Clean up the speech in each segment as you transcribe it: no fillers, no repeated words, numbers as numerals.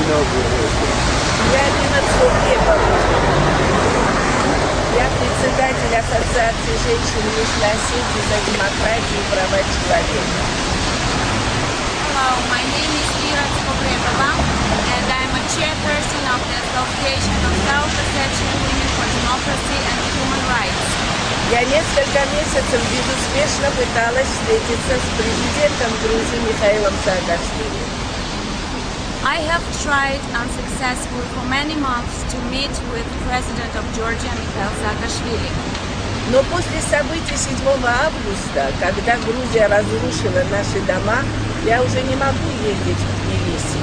Я Лира Tskhovrebova. Я председатель Ассоциации женщин Южной Осетии за демократию и права человека. Hello, my name is Lira Tskhovrebova and I am a chairperson of the Association of South Ossetian Women for Democracy and Human Rights. Я несколько месяцев безуспешно пыталась встретиться с президентом Грузии Михаилом Saakashvili. I have tried unsuccessfully for many months to meet with President of Georgia Mikhail Saakashvili. Но после событий 7 августа, когда Грузия разрушила наши дома, я уже не могу ездить в Тбилиси.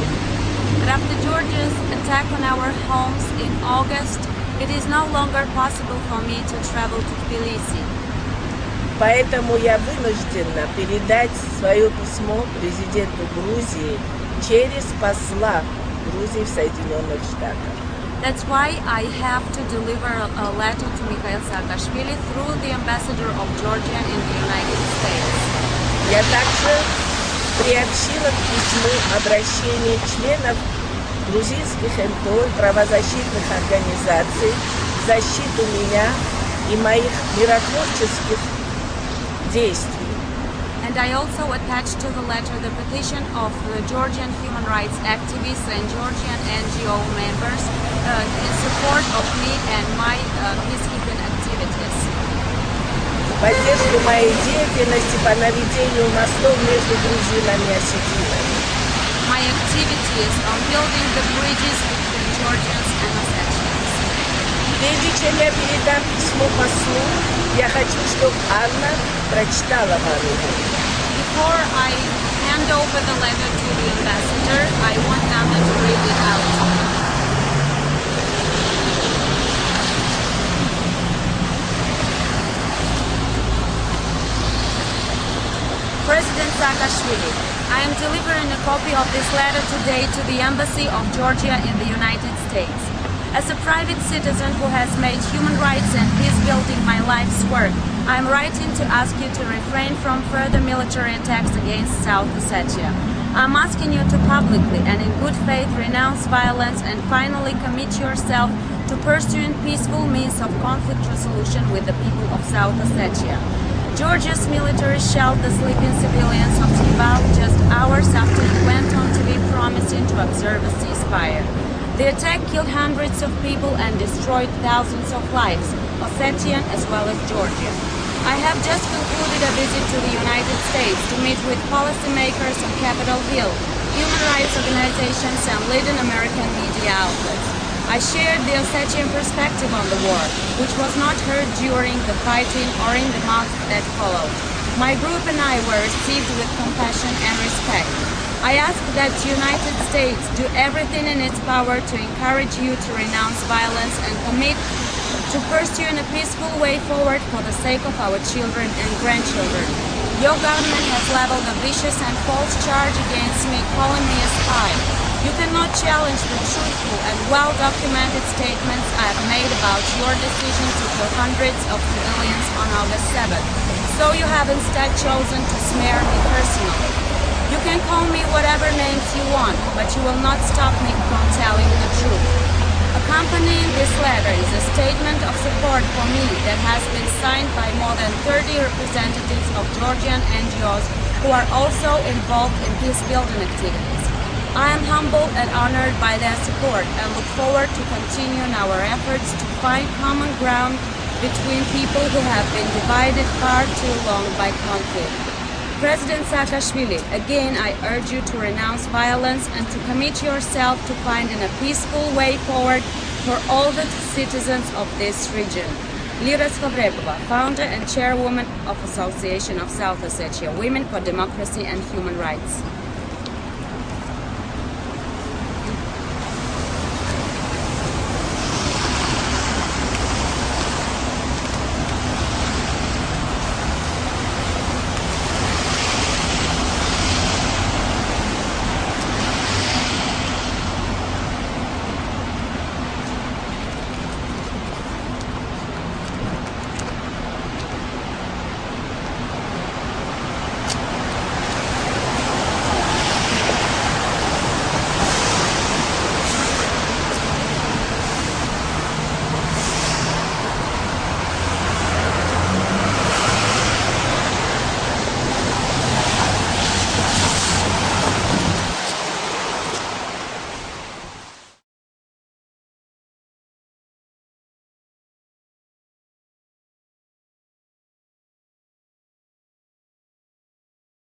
But after Georgia's attack on our homes in August, it is no longer possible for me to travel to Tbilisi. Поэтому я вынуждена передать свое письмо президенту Грузии через посла Грузии в Соединенных Штатах. That's why I have to deliver a letter to Mikhail Saakashvili through the ambassador of Georgia in the United States. Я также приобщила к письму обращение членов грузинских НПО и правозащитных организаций в защиту меня и моих миротворческих действий. And I also attached to the letter the petition of the Georgian human rights activists and Georgian NGO members in support of me and my peacekeeping activities. В поддержку моей деятельности по наведению мостов между грузинами и осетинами. My activities on building the bridges between Georgians and Ossetians. Прежде чем я передам письмо послу, я хочу, чтобы Анна прочитала вам его. Before I hand over the letter to the ambassador, I want Anna to read it out. President Saakashvili, I am delivering a copy of this letter today to the Embassy of Georgia in the United States. As a private citizen who has made human rights and peace building my life's work, I am writing to ask you to refrain from further military attacks against South Ossetia. I am asking you to publicly and in good faith renounce violence and finally commit yourself to pursuing peaceful means of conflict resolution with the people of South Ossetia. Georgia's military shelled the sleeping civilians of Tskhival just hours after it went on TV promising to observe a ceasefire. The attack killed hundreds of people and destroyed thousands of lives, Ossetian as well as Georgian. I have just concluded a visit to the United States to meet with policymakers on Capitol Hill, human rights organizations and leading American media outlets. I shared the Ossetian perspective on the war, which was not heard during the fighting or in the months that followed. My group and I were received with compassion and respect. I ask that the United States do everything in its power to encourage you to renounce violence and commit to pursuing a peaceful way forward for the sake of our children and grandchildren. Your government has leveled a vicious and false charge against me, calling me a spy. You cannot challenge the truthful and well-documented statements I have made about your decision to kill hundreds of civilians on August 7th. So you have instead chosen to smear me personally. You can call me whatever names you want, but you will not stop me from telling the truth. Accompanying this letter is a statement of support for me that has been signed by more than 30 representatives of Georgian NGOs who are also involved in peace-building activities. I am humbled and honored by their support and look forward to continuing our efforts to find common ground between people who have been divided far too long by conflict. President Saakashvili, again I urge you to renounce violence and to commit yourself to finding a peaceful way forward for all the citizens of this region. Lira Tskhovrebova, founder and chairwoman of Association of South Ossetia Women for Democracy and Human Rights.